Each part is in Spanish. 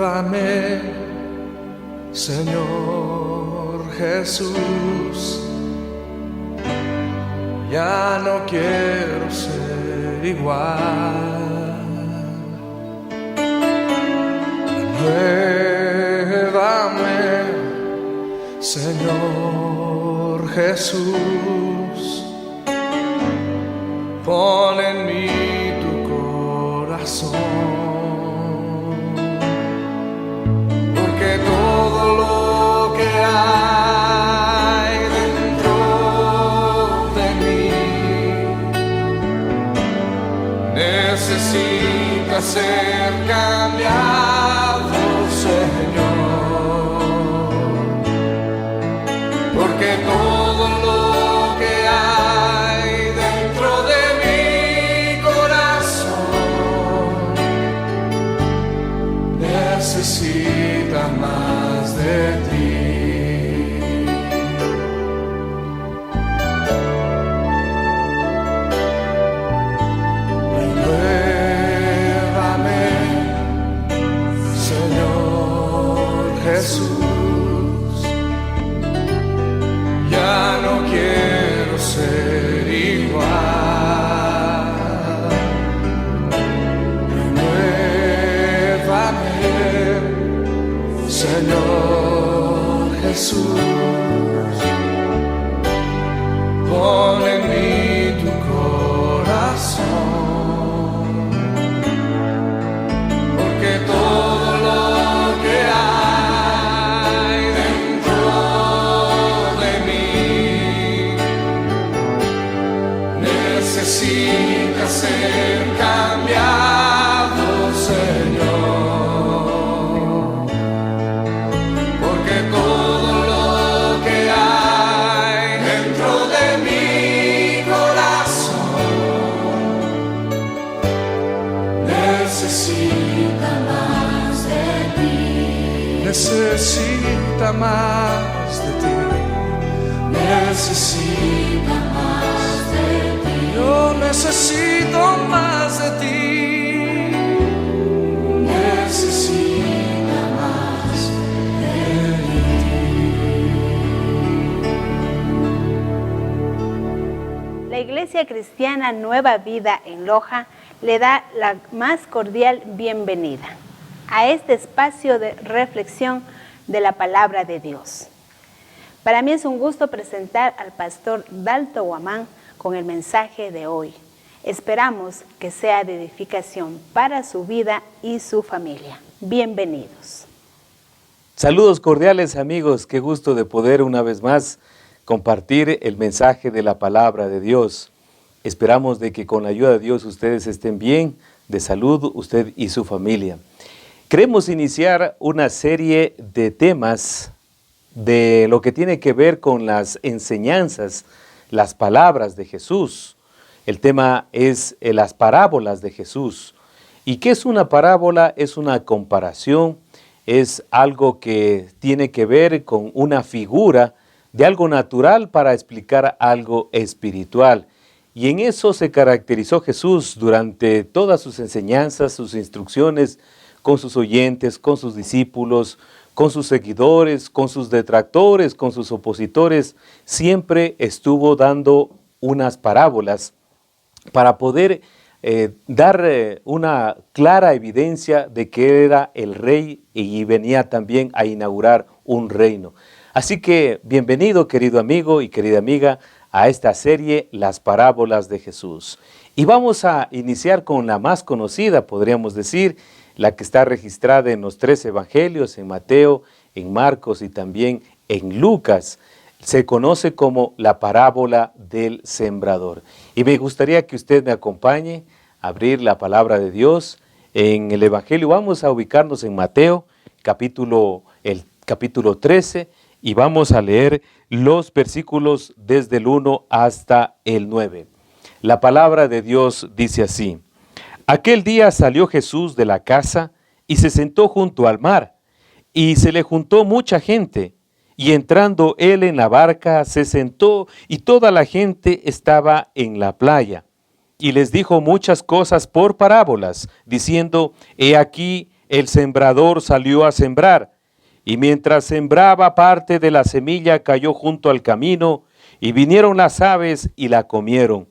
Renuévame, Señor Jesús. Ya no quiero ser igual. Renuévame, Señor Jesús. Pon en mí tu corazón. Todo lo que hay dentro de mí necesita ser cambiado, Señor, porque todo lo que hay dentro de mi corazón necesita más de ti. Renuévame, Señor Jesús. Ya no quiero ser igual. Renuévame, Señor Jesús, pon en mí tu corazón, porque todo lo que hay dentro de mí necesita ser cambiado, Señor. Todo lo que hay dentro de mi corazón necesita más de ti. Necesita más de ti. Necesita más de ti. Yo necesito más de ti. Necesita más de ti. La Iglesia Cristiana Nueva Vida en Loja le da la más cordial bienvenida a este espacio de reflexión de la Palabra de Dios. Para mí es un gusto presentar al pastor Dalto Guamán con el mensaje de hoy. Esperamos que sea de edificación para su vida y su familia. Bienvenidos. Saludos cordiales, amigos, qué gusto de poder una vez más compartir el mensaje de la palabra de Dios. Esperamos de que con la ayuda de Dios ustedes estén bien, de salud, usted y su familia. Queremos iniciar una serie de temas de lo que tiene que ver con las enseñanzas, las palabras de Jesús. El tema es las parábolas de Jesús. ¿Y qué es una parábola? Es una comparación, es algo que tiene que ver con una figura de algo natural para explicar algo espiritual. Y en eso se caracterizó Jesús durante todas sus enseñanzas, sus instrucciones, con sus oyentes, con sus discípulos, con sus seguidores, con sus detractores, con sus opositores. Siempre estuvo dando unas parábolas para poder dar una clara evidencia de que era el rey y venía también a inaugurar un reino. Así que bienvenido, querido amigo y querida amiga, a esta serie, Las Parábolas de Jesús. Y vamos a iniciar con la más conocida, podríamos decir, la que está registrada en los 3 evangelios, en Mateo, en Marcos y también en Lucas. Se conoce como la parábola del sembrador. Y me gustaría que usted me acompañe a abrir la palabra de Dios en el evangelio. Vamos a ubicarnos en Mateo, el capítulo 13, y vamos a leer los versículos desde el 1 hasta el 9. La palabra de Dios dice así: Aquel día salió Jesús de la casa y se sentó junto al mar, y se le juntó mucha gente, y entrando él en la barca se sentó, y toda la gente estaba en la playa. Y les dijo muchas cosas por parábolas, diciendo: He aquí, el sembrador salió a sembrar, y mientras sembraba, parte de la semilla cayó junto al camino, y vinieron las aves y la comieron.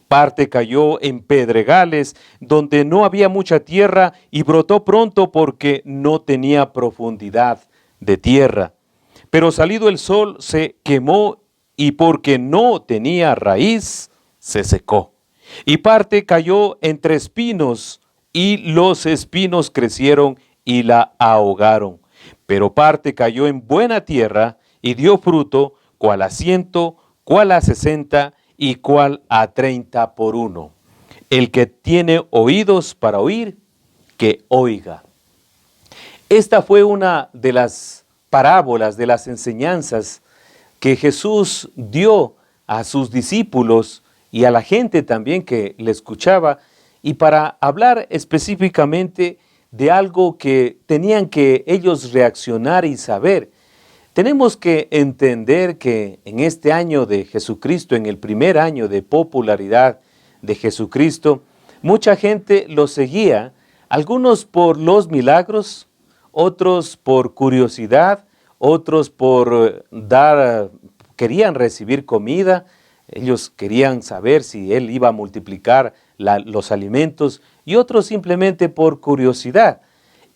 Parte cayó en pedregales, donde no había mucha tierra, y brotó pronto porque no tenía profundidad de tierra. Pero salido el sol se quemó, y porque no tenía raíz, se secó. Y parte cayó entre espinos, y los espinos crecieron y la ahogaron. Pero parte cayó en buena tierra, y dio fruto, cual a 100, cual a 60, y cual a 30 por uno. El que tiene oídos para oír, que oiga. Esta fue una de las parábolas, de las enseñanzas que Jesús dio a sus discípulos y a la gente también que le escuchaba, y para hablar específicamente de algo que tenían que ellos reaccionar y saber. Tenemos que entender que en este año de Jesucristo, en el primer año de popularidad de Jesucristo, mucha gente lo seguía, algunos por los milagros, otros por curiosidad, otros por querían recibir comida, ellos querían saber si él iba a multiplicar los alimentos, y otros simplemente por curiosidad.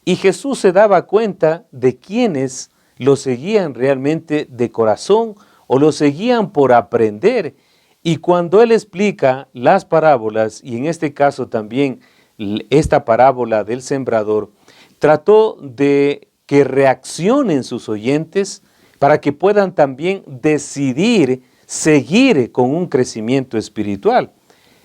Y Jesús se daba cuenta de quienes lo seguían realmente de corazón o lo seguían por aprender. Y cuando él explica las parábolas, y en este caso también esta parábola del sembrador, trató de que reaccionen sus oyentes para que puedan también decidir seguir con un crecimiento espiritual.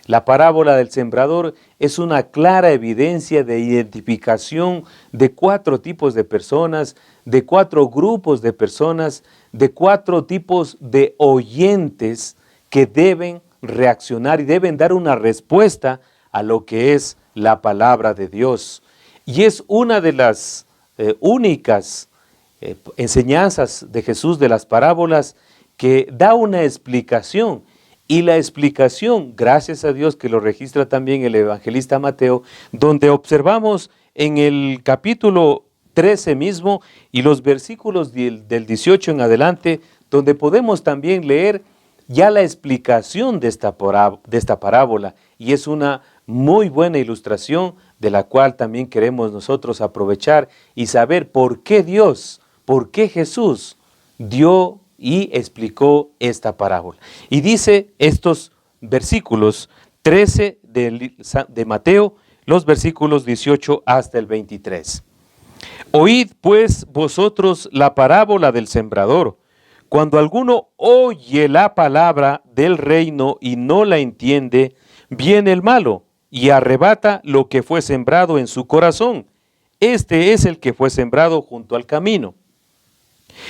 La parábola del sembrador es una clara evidencia de identificación de 4 tipos de personas, de 4 grupos de personas, de 4 tipos de oyentes que deben reaccionar y deben dar una respuesta a lo que es la palabra de Dios. Y es una de las únicas enseñanzas de Jesús de las parábolas que da una explicación. Y la explicación, gracias a Dios que lo registra también el evangelista Mateo, donde observamos en el capítulo 13 mismo y los versículos del 18 en adelante, donde podemos también leer ya la explicación de esta parábola. Y es una muy buena ilustración de la cual también queremos nosotros aprovechar y saber por qué Dios, por qué Jesús dio y explicó esta parábola. Y dice estos versículos 13 de Mateo, los versículos 18 hasta el 23. Oíd pues vosotros la parábola del sembrador. Cuando alguno oye la palabra del reino y no la entiende, viene el malo y arrebata lo que fue sembrado en su corazón. Este es el que fue sembrado junto al camino.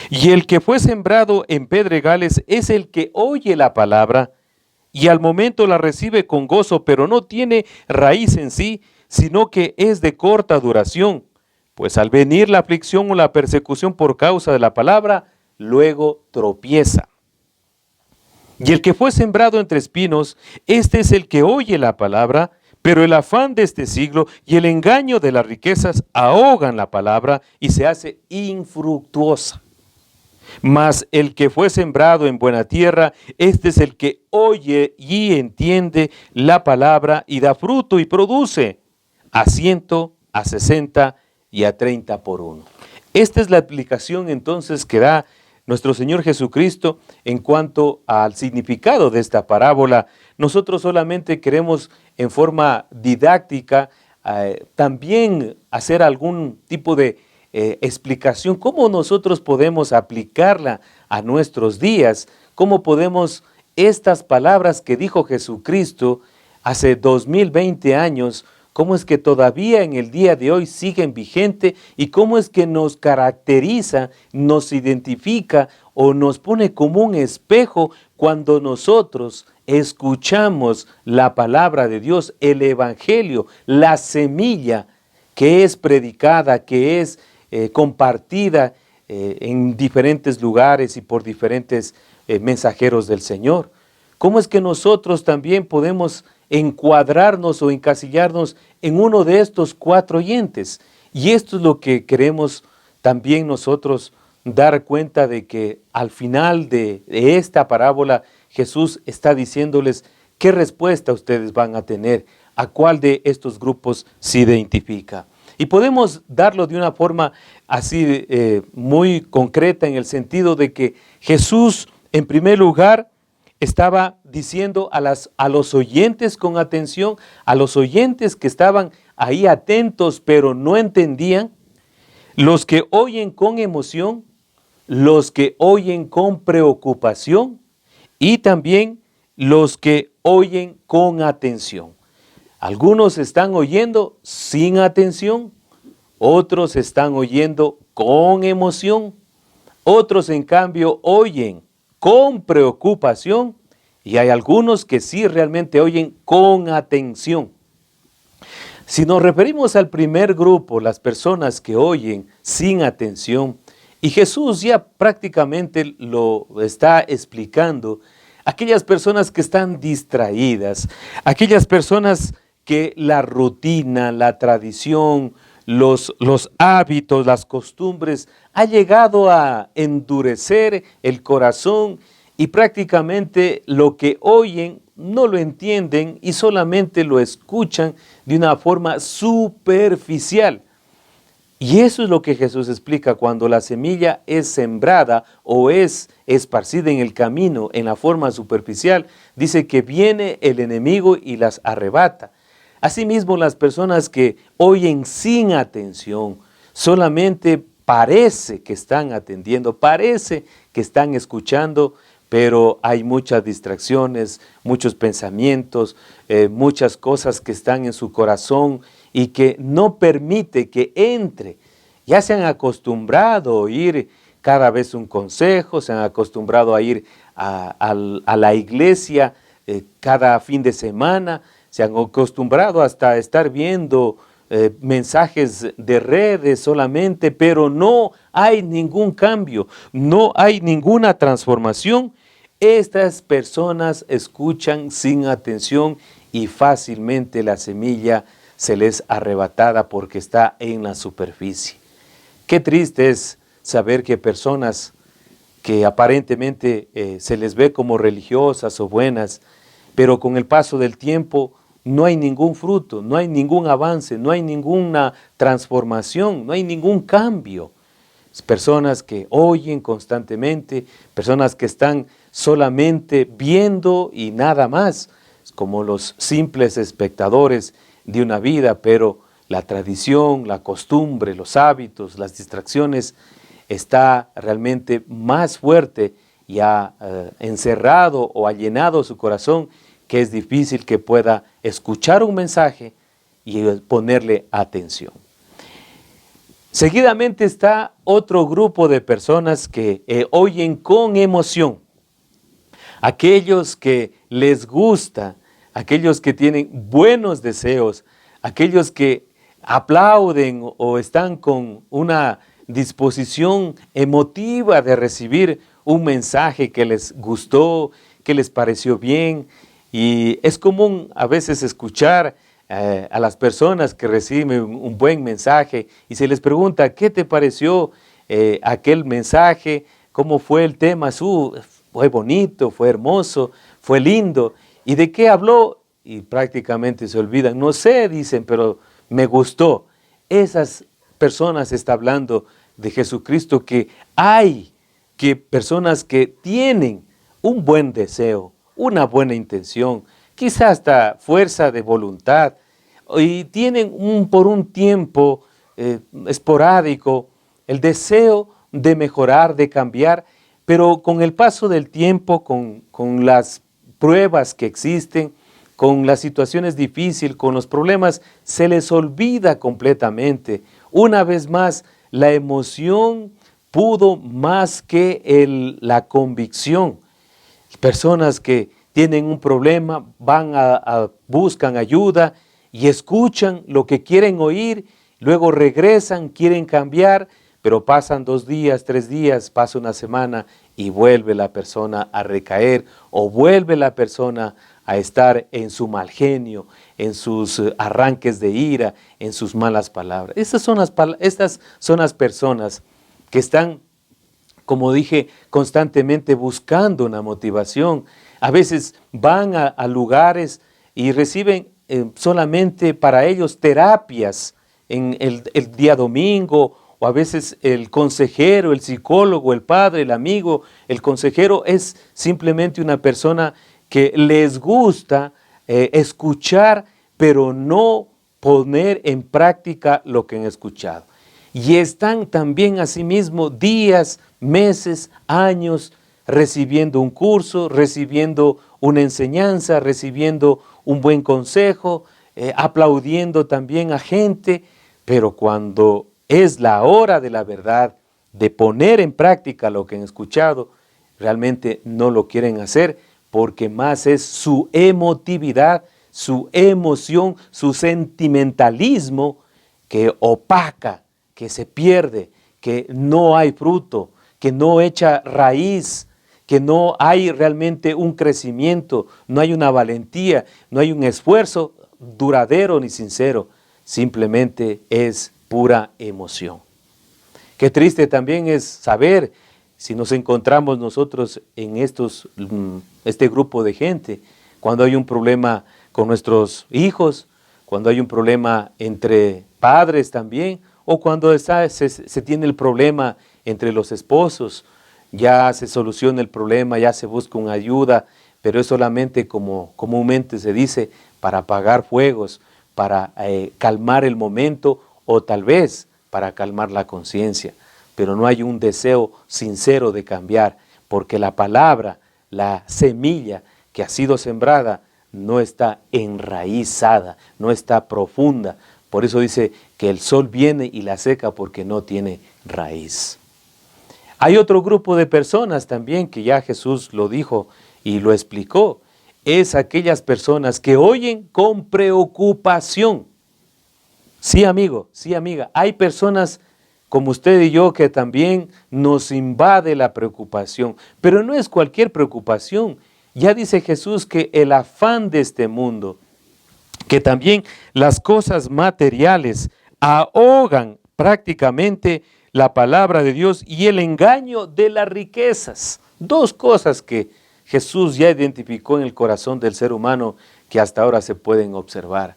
Y el que fue sembrado en pedregales es el que oye la palabra y al momento la recibe con gozo, pero no tiene raíz en sí, sino que es de corta duración. Pues al venir la aflicción o la persecución por causa de la palabra, luego tropieza. Y el que fue sembrado entre espinos, este es el que oye la palabra, pero el afán de este siglo y el engaño de las riquezas ahogan la palabra y se hace infructuosa. Mas el que fue sembrado en buena tierra, este es el que oye y entiende la palabra y da fruto y produce a 100, a 60 y a 30 por uno. Esta es la aplicación entonces que da nuestro Señor Jesucristo en cuanto al significado de esta parábola. Nosotros solamente queremos en forma didáctica también hacer algún tipo de explicación, cómo nosotros podemos aplicarla a nuestros días, cómo podemos estas palabras que dijo Jesucristo hace 2020 años, cómo es que todavía en el día de hoy siguen vigente y cómo es que nos caracteriza, nos identifica o nos pone como un espejo cuando nosotros escuchamos la palabra de Dios, el evangelio, la semilla que es predicada, que es compartida en diferentes lugares y por diferentes mensajeros del Señor. ¿Cómo es que nosotros también podemos encuadrarnos o encasillarnos en uno de estos 4 oyentes? Y esto es lo que queremos también nosotros dar cuenta de que al final de esta parábola Jesús está diciéndoles qué respuesta ustedes van a tener, a cuál de estos grupos se identifica. Y podemos darlo de una forma así muy concreta en el sentido de que Jesús en primer lugar estaba diciendo a los oyentes con atención, a los oyentes que estaban ahí atentos pero no entendían, los que oyen con emoción, los que oyen con preocupación y también los que oyen con atención. Algunos están oyendo sin atención, otros están oyendo con emoción, otros en cambio oyen con preocupación y hay algunos que sí realmente oyen con atención. Si nos referimos al primer grupo, las personas que oyen sin atención, y Jesús ya prácticamente lo está explicando, aquellas personas que están distraídas, aquellas personas que la rutina, la tradición, los hábitos, las costumbres, ha llegado a endurecer el corazón y prácticamente lo que oyen no lo entienden y solamente lo escuchan de una forma superficial. Y eso es lo que Jesús explica cuando la semilla es sembrada o es esparcida en el camino en la forma superficial. Dice que viene el enemigo y las arrebata. Asimismo, las personas que oyen sin atención, solamente parece que están atendiendo, parece que están escuchando, pero hay muchas distracciones, muchos pensamientos, muchas cosas que están en su corazón y que no permite que entre. Ya se han acostumbrado a oír cada vez un consejo, se han acostumbrado a ir a la iglesia cada fin de semana, se han acostumbrado hasta a estar viendo mensajes de redes solamente, pero no hay ningún cambio, no hay ninguna transformación. Estas personas escuchan sin atención y fácilmente la semilla se les arrebatada porque está en la superficie. Qué triste es saber que personas que aparentemente se les ve como religiosas o buenas, pero con el paso del tiempo no hay ningún fruto, no hay ningún avance, no hay ninguna transformación, no hay ningún cambio. Personas que oyen constantemente, personas que están solamente viendo y nada más, como los simples espectadores de una vida, pero la tradición, la costumbre, los hábitos, las distracciones está realmente más fuerte y ha encerrado o ha llenado su corazón, que es difícil que pueda escuchar un mensaje y ponerle atención. Seguidamente está otro grupo de personas que oyen con emoción. Aquellos que les gusta, aquellos que tienen buenos deseos, aquellos que aplauden o están con una disposición emotiva de recibir un mensaje que les gustó, que les pareció bien. Y es común a veces escuchar a las personas que reciben un buen mensaje y se les pregunta, ¿qué te pareció aquel mensaje? ¿Cómo fue el tema? Fue bonito, fue hermoso, fue lindo. ¿Y de qué habló? Y prácticamente se olvidan. No sé, dicen, pero me gustó. Esas personas está hablando de Jesucristo, que hay personas que tienen un buen deseo, una buena intención, quizás hasta fuerza de voluntad, y tienen por un tiempo esporádico el deseo de mejorar, de cambiar, pero con el paso del tiempo, con las pruebas que existen, con las situaciones difíciles, con los problemas, se les olvida completamente. Una vez más, la emoción pudo más que la convicción. Personas que tienen un problema, buscan ayuda y escuchan lo que quieren oír, luego regresan, quieren cambiar, pero pasan 2 días, 3 días, pasa una semana y vuelve la persona a recaer o vuelve la persona a estar en su mal genio, en sus arranques de ira, en sus malas palabras. Estas son las personas que están, como dije, constantemente buscando una motivación. A veces van a lugares y reciben solamente para ellos terapias en el día domingo, o a veces el consejero, el psicólogo, el padre, el amigo, el consejero es simplemente una persona que les gusta escuchar, pero no poner en práctica lo que han escuchado. Y están también asimismo días, meses, años recibiendo un curso, recibiendo una enseñanza, recibiendo un buen consejo, aplaudiendo también a gente, pero cuando es la hora de la verdad, de poner en práctica lo que han escuchado, realmente no lo quieren hacer, porque más es su emotividad, su emoción, su sentimentalismo que opaca, que se pierde, que no hay fruto, que no echa raíz, que no hay realmente un crecimiento, no hay una valentía, no hay un esfuerzo duradero ni sincero, simplemente es pura emoción. Qué triste también es saber si nos encontramos nosotros en este grupo de gente, cuando hay un problema con nuestros hijos, cuando hay un problema entre padres también, o cuando se tiene el problema entre los esposos, ya se soluciona el problema, ya se busca una ayuda, pero es solamente, como comúnmente se dice, para apagar fuegos, para calmar el momento, o tal vez para calmar la conciencia, pero no hay un deseo sincero de cambiar, porque la palabra, la semilla que ha sido sembrada, no está enraizada, no está profunda. Por eso dice que el sol viene y la seca porque no tiene raíz. Hay otro grupo de personas también que ya Jesús lo dijo y lo explicó. Es aquellas personas que oyen con preocupación. Sí, amigo, sí, amiga, hay personas como usted y yo que también nos invade la preocupación, pero no es cualquier preocupación. Ya dice Jesús que el afán de este mundo, que también las cosas materiales ahogan prácticamente la palabra de Dios y el engaño de las riquezas. Dos cosas que Jesús ya identificó en el corazón del ser humano que hasta ahora se pueden observar.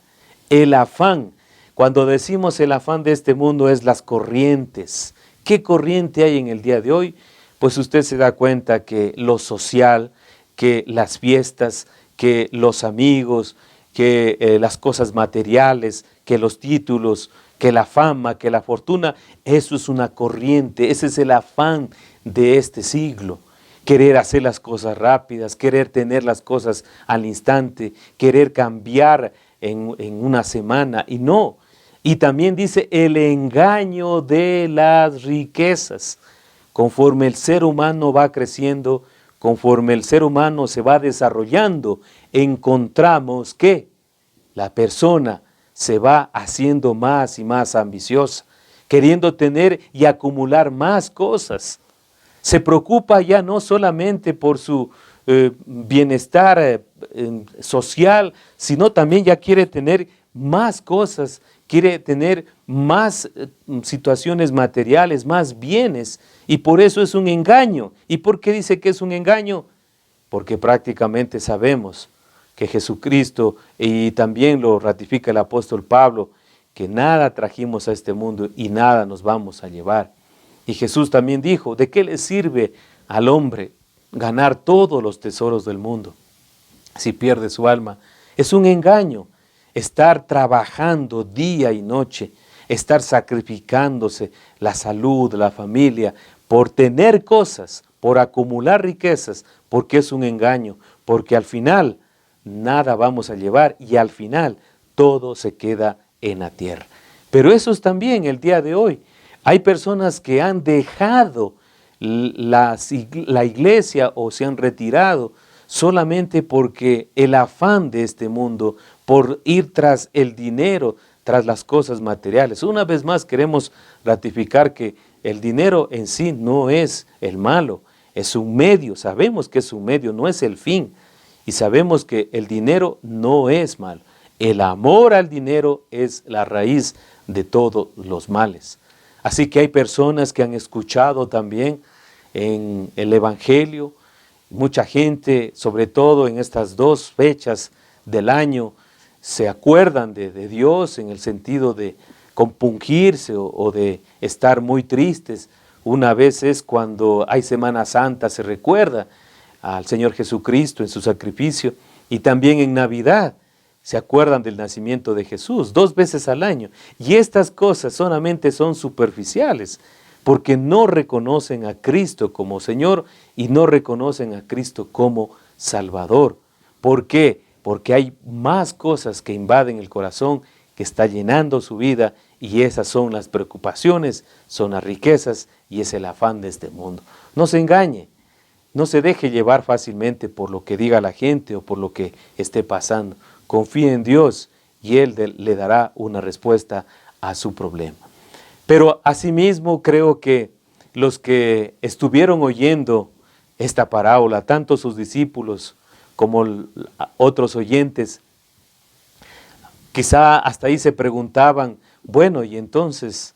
El afán. Cuando decimos el afán de este mundo es las corrientes. ¿Qué corriente hay en el día de hoy? Pues usted se da cuenta que lo social, que las fiestas, que los amigos, que las cosas materiales, que los títulos, que la fama, que la fortuna, eso es una corriente, ese es el afán de este siglo. Querer hacer las cosas rápidas, querer tener las cosas al instante, querer cambiar en una semana, y no. Y también dice el engaño de las riquezas. Conforme el ser humano va creciendo, conforme el ser humano se va desarrollando, encontramos que la persona se va haciendo más y más ambiciosa, queriendo tener y acumular más cosas. Se preocupa ya no solamente por su bienestar social, sino también ya quiere tener más cosas, quiere tener más situaciones materiales, más bienes, y por eso es un engaño. ¿Y por qué dice que es un engaño? Porque prácticamente sabemos que Jesucristo, y también lo ratifica el apóstol Pablo, que nada trajimos a este mundo y nada nos vamos a llevar. Y Jesús también dijo, ¿de qué le sirve al hombre ganar todos los tesoros del mundo si pierde su alma? Es un engaño. Estar trabajando día y noche, estar sacrificándose la salud, la familia, por tener cosas, por acumular riquezas, porque es un engaño, porque al final nada vamos a llevar y al final todo se queda en la tierra. Pero eso es también el día de hoy. Hay personas que han dejado la iglesia o se han retirado solamente porque el afán de este mundo, por ir tras el dinero, tras las cosas materiales. Una vez más queremos ratificar que el dinero en sí no es el malo, es un medio, sabemos que es un medio, no es el fin. y sabemos que el dinero no es malo. El amor al dinero es la raíz de todos los males. Así que hay personas que han escuchado también en el Evangelio, mucha gente, sobre todo en estas dos fechas del año, se acuerdan de Dios en el sentido de compungirse o de estar muy tristes. Una vez es cuando hay Semana Santa, se recuerda al Señor Jesucristo en su sacrificio, y también en Navidad se acuerdan del nacimiento de Jesús 2 veces al año. Y estas cosas solamente son superficiales, porque no reconocen a Cristo como Señor y no reconocen a Cristo como Salvador. ¿Por qué? Porque hay más cosas que invaden el corazón, que está llenando su vida, y esas son las preocupaciones, son las riquezas y es el afán de este mundo. No se engañe, no se deje llevar fácilmente por lo que diga la gente o por lo que esté pasando. Confíe en Dios y Él le dará una respuesta a su problema. Pero asimismo creo que los que estuvieron oyendo esta parábola, tanto sus discípulos como otros oyentes, quizá hasta ahí se preguntaban, bueno, y entonces,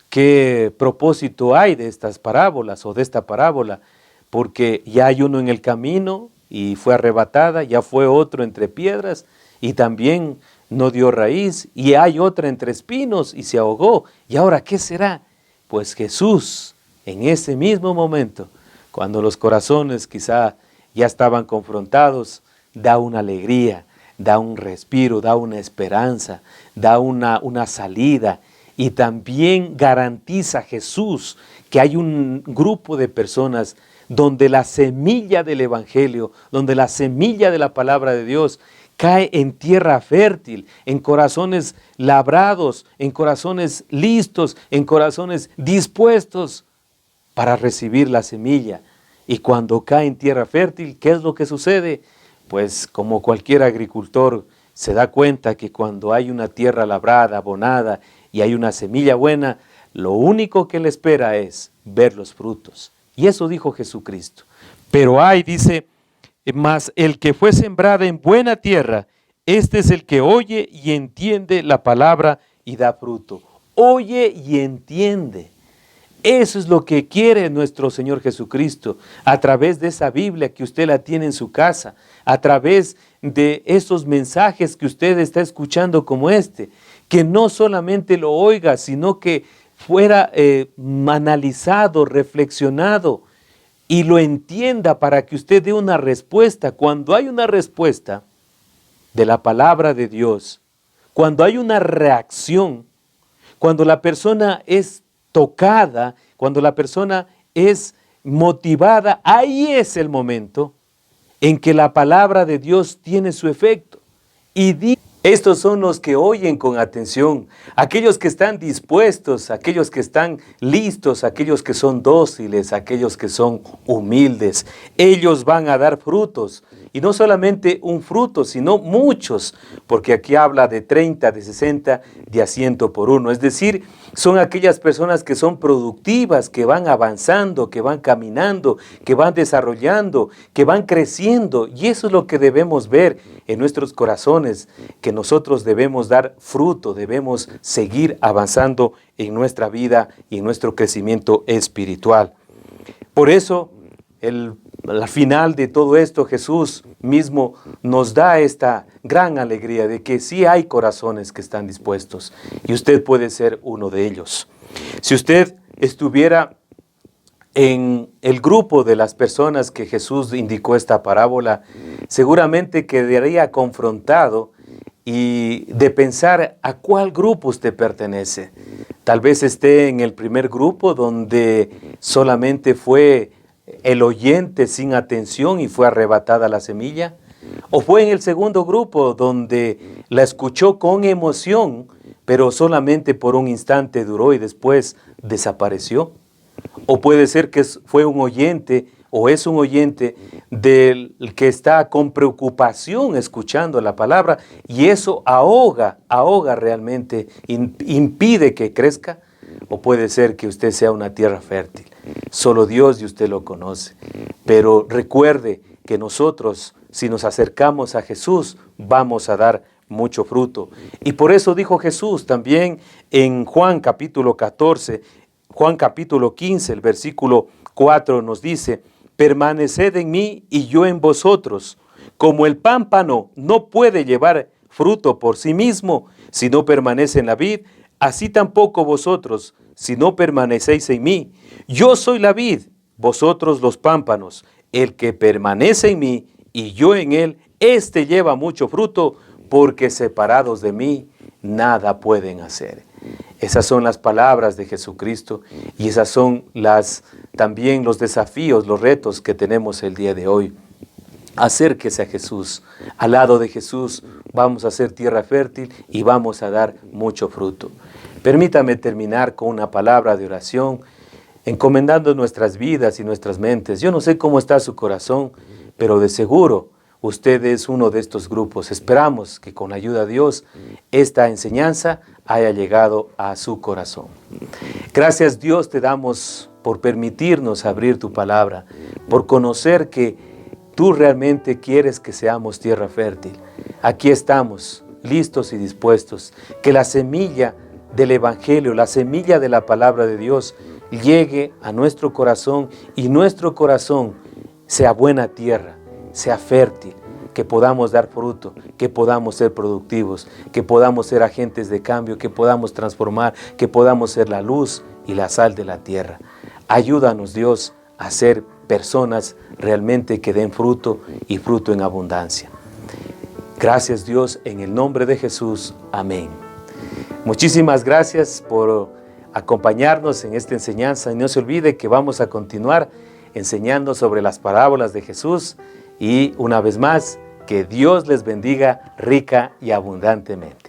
¿qué propósito hay de estas parábolas o de esta parábola? Porque ya hay uno en el camino y fue arrebatada, ya fue otro entre piedras y también no dio raíz, y hay otra entre espinos y se ahogó. ¿Y ahora qué será? Pues Jesús, en ese mismo momento, cuando los corazones quizá ya estaban confrontados, da una alegría, da un respiro, da una esperanza, da una salida, y también garantiza Jesús que hay un grupo de personas donde la semilla del Evangelio, donde la semilla de la palabra de Dios cae en tierra fértil, en corazones labrados, en corazones listos, en corazones dispuestos para recibir la semilla. Y cuando cae en tierra fértil, ¿qué es lo que sucede? Pues como cualquier agricultor se da cuenta que cuando hay una tierra labrada, abonada y hay una semilla buena, lo único que le espera es ver los frutos. Y eso dijo Jesucristo. Pero hay, dice, mas el que fue sembrada en buena tierra, este es el que oye y entiende la palabra y da fruto. Oye y entiende. Eso es lo que quiere nuestro Señor Jesucristo, a través de esa Biblia que usted la tiene en su casa, a través de esos mensajes que usted está escuchando como este, que no solamente lo oiga, sino que fuera analizado, reflexionado, y lo entienda para que usted dé una respuesta. Cuando hay una respuesta de la palabra de Dios, cuando hay una reacción, cuando la persona es tocada, cuando la persona es motivada, ahí es el momento en que la palabra de Dios tiene su efecto. Y estos son los que oyen con atención, aquellos que están dispuestos, aquellos que están listos, aquellos que son dóciles, aquellos que son humildes. Ellos van a dar frutos, y no solamente un fruto, sino muchos, porque aquí habla de 30, de 60, de a 100 por uno. Es decir, son aquellas personas que son productivas, que van avanzando, que van caminando, que van desarrollando, que van creciendo. Y eso es lo que debemos ver en nuestros corazones, que nosotros debemos dar fruto, debemos seguir avanzando en nuestra vida y en nuestro crecimiento espiritual. Por eso, al final de todo esto, Jesús mismo nos da esta gran alegría de que sí hay corazones que están dispuestos, y usted puede ser uno de ellos. Si usted estuviera en el grupo de las personas que Jesús indicó esta parábola, seguramente quedaría confrontado y de pensar a cuál grupo usted pertenece. Tal vez esté en el primer grupo, donde solamente fue el oyente sin atención y fue arrebatada la semilla, o fue en el segundo grupo, donde la escuchó con emoción, pero solamente por un instante duró y después desapareció. O puede ser que fue un oyente o es un oyente del que está con preocupación escuchando la palabra, y eso ahoga realmente, impide que crezca. O puede ser que usted sea una tierra fértil. Solo Dios y usted lo conoce. Pero recuerde que nosotros si nos acercamos a Jesús, vamos a dar mucho fruto. Y por eso dijo Jesús también en Juan capítulo 14, Juan capítulo 15, el versículo 4 nos dice: permaneced en mí y yo en vosotros. Como el pámpano no puede llevar fruto por sí mismo si no permanece en la vid, así tampoco vosotros si no permanecéis en mí. Yo soy la vid, vosotros los pámpanos. El que permanece en mí y yo en él, éste lleva mucho fruto, porque separados de mí nada pueden hacer. Esas son las palabras de Jesucristo y esas son también los desafíos, los retos que tenemos el día de hoy. Acérquese a Jesús. Al lado de Jesús vamos a hacer tierra fértil y vamos a dar mucho fruto. Permítame terminar con una palabra de oración, encomendando nuestras vidas y nuestras mentes. Yo no sé cómo está su corazón, pero de seguro usted es uno de estos grupos. Esperamos que con la ayuda de Dios esta enseñanza haya llegado a su corazón. Gracias, Dios, te damos por permitirnos abrir tu palabra, por conocer que tú realmente quieres que seamos tierra fértil. Aquí estamos, listos y dispuestos, que la semilla del Evangelio, la semilla de la palabra de Dios llegue a nuestro corazón y nuestro corazón sea buena tierra, sea fértil, que podamos dar fruto, que podamos ser productivos, que podamos ser agentes de cambio, que podamos transformar, que podamos ser la luz y la sal de la tierra. Ayúdanos, Dios, a ser personas realmente que den fruto y fruto en abundancia. Gracias, Dios, en el nombre de Jesús. Amén. Muchísimas gracias por acompañarnos en esta enseñanza y no se olvide que vamos a continuar enseñando sobre las parábolas de Jesús y una vez más, que Dios les bendiga rica y abundantemente.